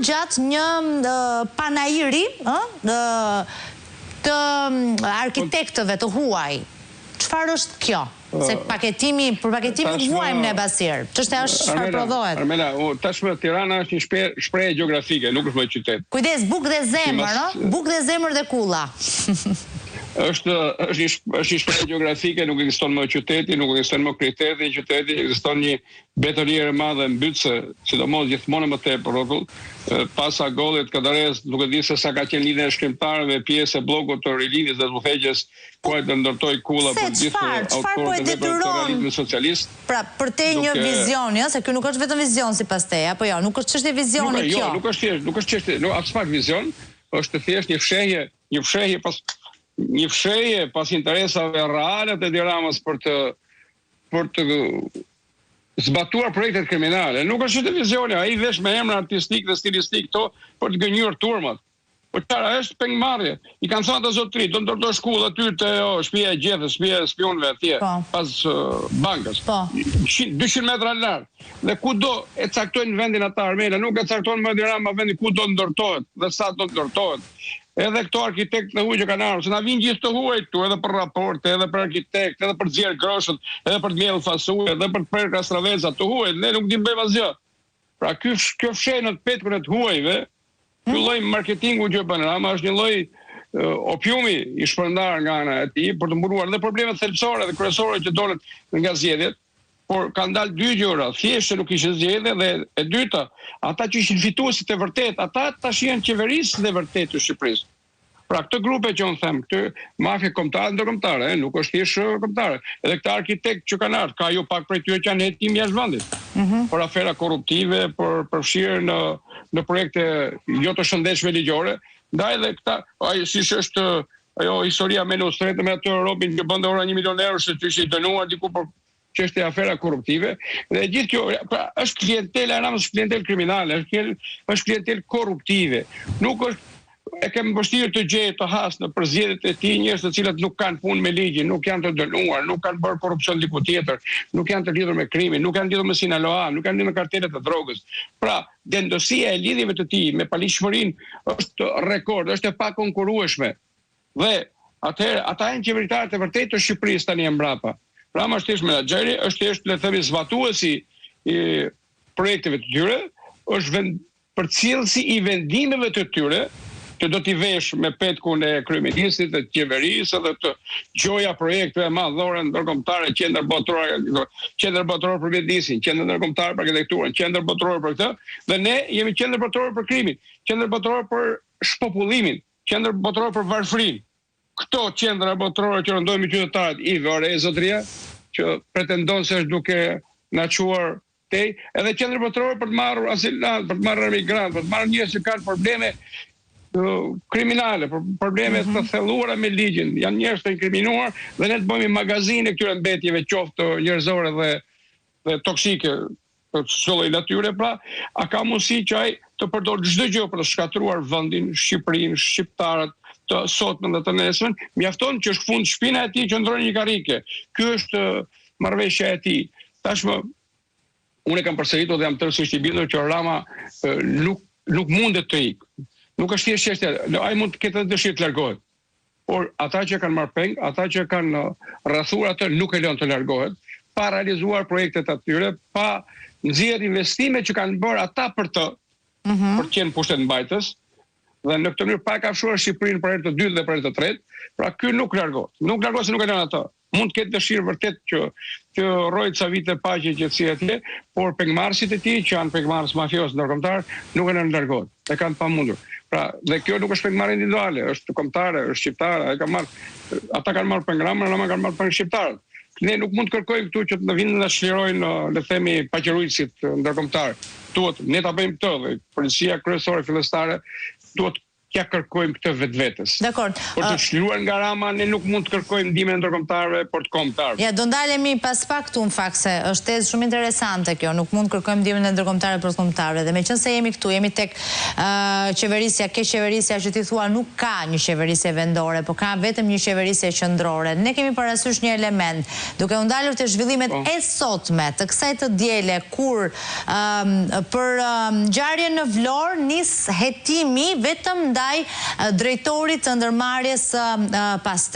gjatë një panajiri të arkitektëve të huaj. Çfarë është kjo? Se për paketimin vuajmë ne basir. Çështja është çfarë prodhohet. Armela, tashmë Tirana është një shprehje gjeografike, nuk është më qytet. Kujdes, bukë dhe zemër, no? Bukë dhe zemër dhe kulla. është një shprehje gjeografike, nuk ekziston më qyteti, nuk ekziston më kriteri i qytetit, ekziston një betoniere e madhe mbytëse, sidomos gjithmonë më tepër rrotull, pas agollit Kadares, nuk e di se sa ka qenë lidhja e shkrimtarëve, pjesë e bllokut të rilindjes dhe udhëheqjes, ku e të ndërtoi kulla për gjithë autorët e realizmit socialist. Pra, për te një vizion, jo, se kjo nuk është vetëm vizion sipas teje, apo jo, nuk është çështje vizioni kjo. Jo, nuk është çështje, as pak vizion, është thjesht një fshehje pas interesave reale të Tiranës për të zbatuar projektet kriminale. Nuk është televizioни, ai vesh me emra artistik dhe stilistik këto për të gënjur turmat. Por çfarë është pengmarrje? I kanë thënë ata zotëri, do ndërtoj shkollë aty te shtëpia e gjethes, shtëpia e spionëve atje, pas bankës. 200 metra larg. Dhe kudo e caktojnë vendin ata Armela, nuk e caktojnë më Tirana, vendin ku do ndërtohet dhe sa do ndërtohet. Edhe këto arkitektë të huaj që kanë ardhur, se na vinë gjithë të huaj këtu, edhe për raporte, edhe për arkitekt, edhe për të xhir groshët, edhe për të mbjellë fasullë, edhe për të prerë kastraveca të huaj, ne nuk dimë bëjmë asgjë. Pra kjo fshehje në petkun e të huajve, ky lloj marketingu që bën Rama është një lloj opiumi i shpërndar nga ana e tij për të mburuar edhe problemet thelbësore dhe kryesore që dolet nga zgjedhjet. Por kanë dalë dy gjëra, thjesht nuk ishin zgjedhje dhe e dyta, ata që ishin fituesit e vërtet, ata tash janë qeverisë e vërtet të Shqipërisë. Pra këtë grupe që unë them, këtë mafje kombëtare ndërkombëtare, nuk është thjesht kombëtare. Edhe këta arkitekt që kanë ardhur, ka jo pak prej tyre që janë hetim jashtë vendit. Për afera korruptive, për përfshirje në projekte jo të shëndetshme ligjore, ndaj edhe këta, ai siç është ajo historia me Nusretë me atë Robin që bënte ora 1 milion euro se ishte dënuar diku për çështje afera korruptive dhe gjithë kjo pra, është klientela, është klientel kriminale, është klientel korruptive. Nuk është e kemi vështirë të gjejë të has në përzgjedhjet e tij njerëz të cilët nuk kanë punë me ligjin, nuk janë të dënuar, nuk kanë bërë korrupsion diku tjetër, nuk janë të lidhur me krimin, nuk janë lidhur me Sinaloa, nuk janë lidhur me kartelet e drogës. Pra, dendosia e lidhjeve të tij me paligjshmërinë është rekord, është e pakonkurrueshme. Dhe atëherë ata janë qeveritarët e vërtetë të Shqipërisë tani mbrapa. Pra më është thjesht menaxheri, është thjesht le të themi zbatuesi i projekteve të tyre, është përcjellësi i vendimeve të tyre, që do t'i vesh me petkun e kryeministit, të qeverisë dhe të gjoja projekteve madhore ndërkombëtare, qendër botërore për mjedisin, qendër ndërkombëtare për arkitekturën, qendër botërore për këtë, dhe ne jemi qendër botërore për krimin, qendër botërore për shpopullimin, qendër botërore për varfërinë. Këto qendra botërore që rëndojnë me qytetarët i vore e zotëria, që pretendon se është duke na quar tej, edhe qendër botërore për të marrur asilant, për të marrur emigrant, për të marrur njerëz që kanë probleme kriminale, probleme të thelluara me ligjin, janë njerëz të inkriminuar dhe ne të bëjmë magazinë këtyre mbetjeve qoftë njerëzore dhe toksike të çdo natyre, pra a ka mundësi që ai të përdorë çdo gjë për të shkatruar vendin, Shqipërinë, shqiptarët të sotmen dhe të nesmen, mjafton që shkfund shpina e tij që ndron një karrike. Ky është marrëveshja e tij. Tashmë unë kam përsëritur dhe jam tërësisht i bindur që Rama nuk mundet të ikë. Nuk është thjesht çështje, ai mund të ketë dëshirë të largohet. Por ata që kanë marrë peng, ata që kanë rrethuar atë nuk e lën të largohet, pa realizuar projektet atyre, pa nxjerrë investime që kanë bërë ata për të qenë pushtet mbajtës, dhe në këtë mënyrë pa e kafshuar Shqipërinë për herë të dytë dhe për herë të tretë, pra ky nuk largohet. Nuk largohet se nuk e lën ata. Mund të ketë dëshirë vërtet që rrojë ca vite paqe qetësi atje, por pengmarrësit e tij që janë pengmarrës mafios ndërkombëtar nuk e lën largohet. E kanë pamundur. Pra, dhe kjo nuk është pengmarrje individuale, është kombëtare, është shqiptare, ata kanë marrë pengramën, Rama kanë marrë peng shqiptarët. Ne nuk mund të kërkojmë këtu që të vinë na çlirojnë, le të themi, paqërujtësit ndërkombëtar. Duhet ne ta bëjmë këtë, dhe policia kryesore fillestare duhet kja kërkojmë këtë vetvetes. Dakor. Por të çliruar nga Rama, ne nuk mund të kërkojmë ndihmën e ndërkombëtarëve por të kombëtarëve. Ja, do ndalemi pas pak këtu në fakt se është tezë shumë interesante kjo, nuk mund të kërkojmë ndihmën e ndërkombëtarëve për të kombëtarëve. Dhe meqense jemi këtu, jemi tek qeverisja, qeverisja që ti thua nuk ka një qeverisje vendore, por ka vetëm një qeverisje qendrore. Ne kemi parasysh një element, duke u ndalur te zhvillimet e sotme të kësaj të diele kur për ngjarjen në Vlorë nis hetimi vetëm ndaj drejtorit të ndërmarrjes pastrimit.